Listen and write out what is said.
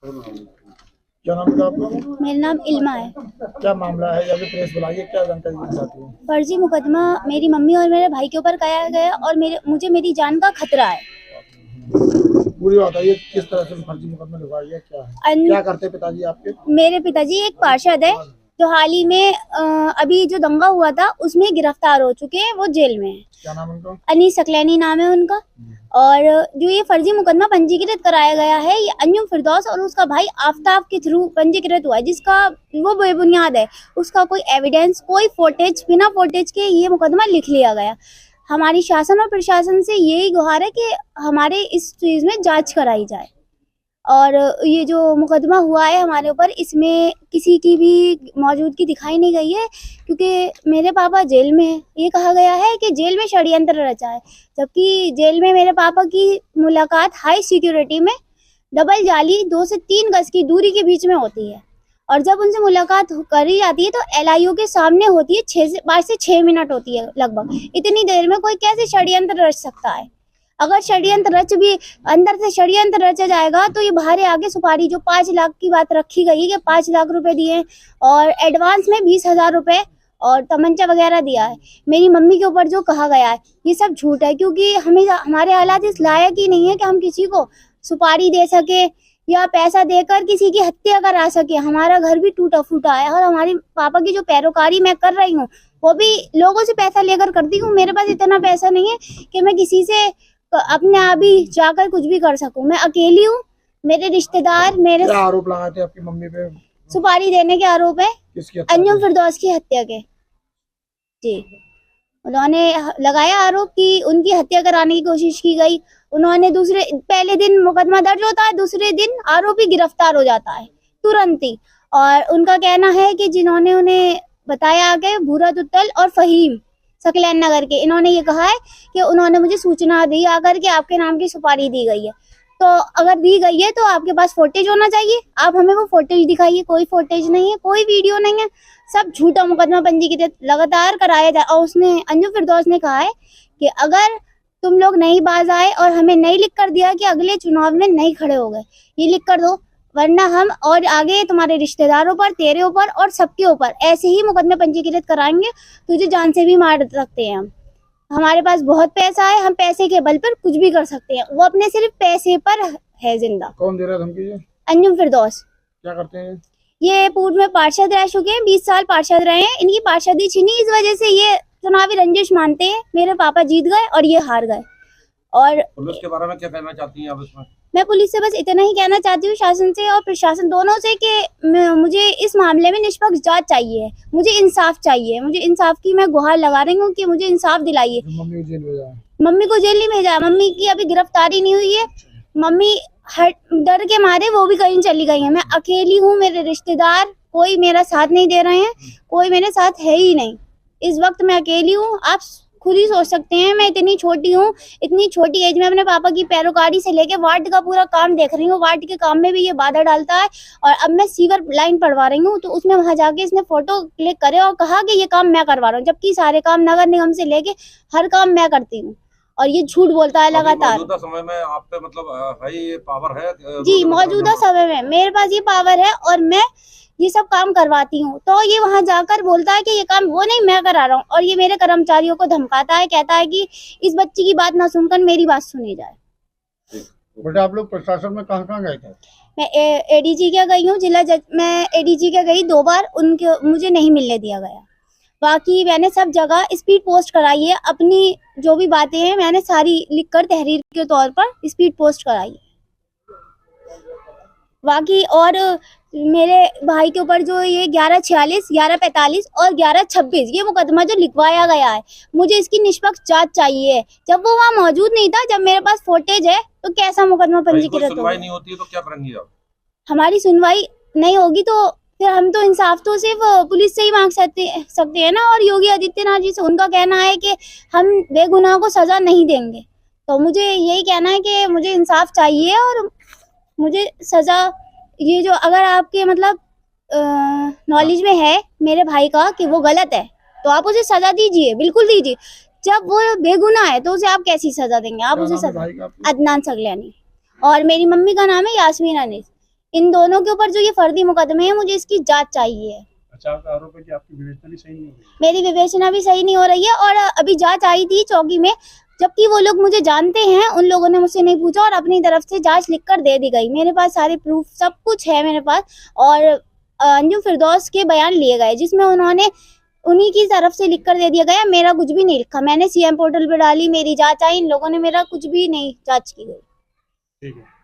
क्या नाम है आपका? मेरा नाम इल्मा है। क्या मामला है? अभी प्रेस बुलाइए, क्या जानकारी देना चाहती है? फर्जी मुकदमा मेरी मम्मी और मेरे भाई के ऊपर कराया गया और मुझे मेरी जान का खतरा है। पूरी बताइए, किस तरह से फर्जी मुकदमा लिखवाया गया, क्या है? क्या करते हैं पिताजी आपके? मेरे पिताजी एक पार्षद है जो हाल ही में अभी जो दंगा हुआ था उसमें गिरफ्तार हो चुके हैं, वो जेल में है। क्या नाम उनका? अनीस सकलैनी नाम है उनका। और जो ये फर्जी मुकदमा पंजीकृत कराया गया है, ये अंजुम फिरदौस और उसका भाई आफताब के थ्रू पंजीकृत हुआ है, जिसका वो बेबुनियाद है। उसका कोई एविडेंस, कोई फोटेज, बिना फोटेज के ये मुकदमा लिख लिया गया। हमारी शासन और प्रशासन से यही गुहार है कि हमारे इस चीज में जांच कराई जाए। और ये जो मुकदमा हुआ है हमारे ऊपर, इसमें किसी की भी मौजूदगी दिखाई नहीं गई है, क्योंकि मेरे पापा जेल में हैं। ये कहा गया है कि जेल में षड्यंत्र रचा है, जबकि जेल में मेरे पापा की मुलाकात हाई सिक्योरिटी में डबल जाली 2 से 3 गज की दूरी के बीच में होती है। और जब उनसे मुलाकात करी जाती है तो LIO के सामने होती है। 5 से 6 मिनट होती है लगभग। इतनी देर में कोई कैसे षड्यंत्र रच सकता है? अगर षड्यंत्र रच भी, अंदर से षड्यंत्र रचा जाएगा तो ये बाहर आगे सुपारी जो 5 लाख की बात रखी गई है कि 5 लाख रुपए दिए और एडवांस में 20,000 रुपए और तमंचा वगैरह दिया है। मेरी मम्मी के ऊपर जो कहा गया है ये सब झूठ है, क्योंकि हमारे हालात इस लायक ही नहीं है कि हम किसी को सुपारी दे सके या पैसा देकर किसी की हत्या करा सके। हमारा घर भी टूटा फूटा है और हमारे पापा की जो पैरोकारी मैं कर रही हूँ वो भी लोगों से पैसा लेकर करती हूँ। मेरे पास इतना पैसा नहीं है कि मैं किसी से अपने आप ही जाकर कुछ भी कर सकूं। मैं अकेली हूँ। मेरे रिश्तेदार मेरे क्या आरोप लगाए थे आपकी मम्मी पे? सुपारी देने के आरोप है। किसकी? अंजुम फिरदौस की हत्या के। जी, उन्होंने लगाया आरोप कि उनकी हत्या कराने की कोशिश की गई। उन्होंने पहले दिन मुकदमा दर्ज होता है, दूसरे दिन आरोपी गिरफ्तार हो जाता है तुरंत ही। और उनका कहना है कि जिन्होंने उन्हें बताया कि भूरा तुत्तल और फहीम सकलैन नगर के, इन्होंने ये कहा है कि उन्होंने मुझे सूचना दी आकर के आपके नाम की सुपारी दी गई है। तो अगर दी गई है तो आपके पास फोटेज होना चाहिए, आप हमें वो फोटेज दिखाइए। कोई फोटेज नहीं है, कोई वीडियो नहीं है, सब झूठा मुकदमा पंजीकृत लगातार कराया जाए। और उसने, अंजुम फिरदौस ने कहा है कि अगर तुम लोग नहीं बाज आए और हमें नहीं लिख कर दिया कि अगले चुनाव में नहीं खड़े हो गए, ये लिख कर दो, वरना हम और आगे तुम्हारे रिश्तेदारों पर, तेरे ऊपर और सबके ऊपर ऐसे ही मुकदमे पंजीकृत कराएंगे, तुझे जान से भी मार सकते हैं हम। हमारे पास बहुत पैसा है, हम पैसे के बल पर कुछ भी कर सकते हैं। वो अपने सिर्फ पैसे पर है जिंदा। कौन दे रहा है धमकी? अंजुम फिरदौस। क्या करते हैं ये पूर्व में पार्षद रह चुके हैं, 20 साल पार्षद रहे हैं। इनकी पार्षदी छीनी, इस वजह से ये चुनावी रंजिश मानते हैं। मेरे पापा जीत गए और ये हार गए। और पुलिस के बारे में क्या कहना चाहती हैं आप इसमें? मैं पुलिस से बस इतना ही कहना चाहती हूँ, शासन से और प्रशासन दोनों से, कि मुझे इस मामले में निष्पक्ष जांच चाहिए। मुझे इंसाफ चाहिए। मुझे इंसाफ की मैं गुहार लगा रही हूँ कि मुझे इंसाफ दिलाइए। मम्मी को जेल भेजा है? मम्मी को जेल नहीं भेजा, मम्मी की अभी गिरफ्तारी नहीं हुई है। मम्मी डर के मारे वो भी कहीं चली गई है। मैं अकेली हूँ, मेरे रिश्तेदार कोई मेरा साथ नहीं दे रहे हैं, कोई मेरे साथ है ही नहीं। इस वक्त मैं अकेली हूँ। आप खुद ही सोच सकते हैं, मैं इतनी छोटी हूँ, इतनी छोटी एज में अपने पापा की पैरोकारी से लेके वार्ड का पूरा काम देख रही हूँ। वार्ड के काम में भी ये बाधा डालता है। और अब मैं सीवर लाइन पढ़वा रही हूँ तो उसमें वहां जाके इसने फोटो क्लिक करे और कहा कि ये काम मैं करवा रहा हूँ, जबकि सारे काम नगर निगम से लेके हर काम मैं करती हूँ। और ये झूठ बोलता है लगातार। मौजूदा समय में आप पे मतलब है, ये पावर है? जी, मौजूदा समय में मेरे पास ये पावर है और मैं ये सब काम करवाती हूँ। तो ये वहां जाकर बोलता है कि ये काम वो नहीं, मैं करा रहा हूँ। और ये मेरे कर्मचारियों को धमकाता है, कहता है कि इस बच्ची की बात ना सुनकर मेरी बात सुनी जाए। बेटा, आप लोग प्रशासन में कहाँ गए थे? मैं ADG के गई हूँ, जिला जज। मैं ADG के गई 2 बार, उनके मुझे नहीं मिलने दिया गया। बाकी मैंने सब जगह स्पीड पोस्ट कराई है। अपनी जो भी बातें हैं मैंने सारी लिखकर तहरीर के तौर पर स्पीड पोस्ट कराई है। बाकी और मेरे भाई के ऊपर जो ये 1146, 1145 और 1126 ये मुकदमा जो लिखवाया गया है, मुझे इसकी निष्पक्ष जांच चाहिए। जब वो वहाँ मौजूद नहीं था, जब मेरे पास फोटेज है, तो कैसा मुकदमा पंजीकृत होगा? सुनवाई नहीं होती है तो क्या करेंगी आप? हमारी सुनवाई नहीं होगी तो फिर हम तो इंसाफ तो सिर्फ पुलिस से ही मांग सकते हैं ना। और योगी आदित्यनाथ जी से उनका कहना है कि हम बेगुनाह को सजा नहीं देंगे। तो मुझे यही कहना है कि मुझे इंसाफ चाहिए और मुझे सजा, ये जो अगर आपके मतलब नॉलेज में है मेरे भाई का कि वो गलत है, तो आप उसे सजा दीजिए, बिल्कुल दीजिए। जब वो बेगुनाह है तो उसे आप कैसी सजा देंगे? आप उसे सजा। अदनान सकलैनी। और मेरी मम्मी का नाम है यास्मीन अनीस। इन दोनों के ऊपर जो ये फर्जी मुकदमे हैं, मुझे इसकी जांच चाहिए। अच्छा, आपका आरोप है कि आपकी विवेचना भी सही नहीं हो रही है। मेरी विवेचना भी सही नहीं हो रही है और अभी जांच आई थी चौकी में, जबकि वो लोग मुझे जानते हैं, उन लोगों ने मुझसे नहीं पूछा और अपनी तरफ से जांच लिखकर दे दी गई। मेरे पास सारे प्रूफ सब कुछ है मेरे पास और अंजुम फिरदौस के बयान लिए गए जिसमें उन्होंने उन्हीं की तरफ से लिखकर दे दिया गया। मेरा कुछ भी नहीं लिखा, मैंने सीएम पोर्टल पे डाली, मेरी जांच आई, इन लोगों ने मेरा कुछ भी नहीं जांच की गई। ठीक है।